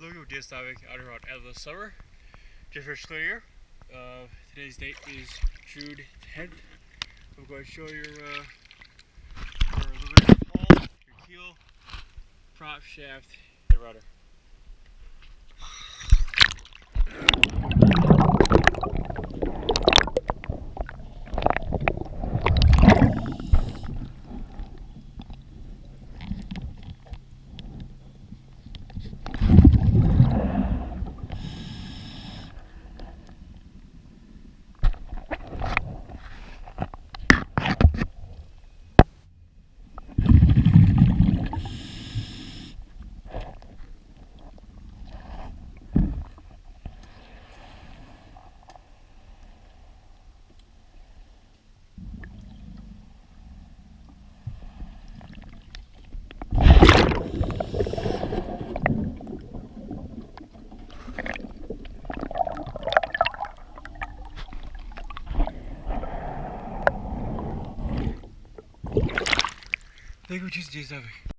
Logo Diastolic out here on Endless Summer. Just for clear, today's date is June 10th. I'm going to show your aluminum hull, your keel, prop shaft, and rudder. Thank you for choosing DSW.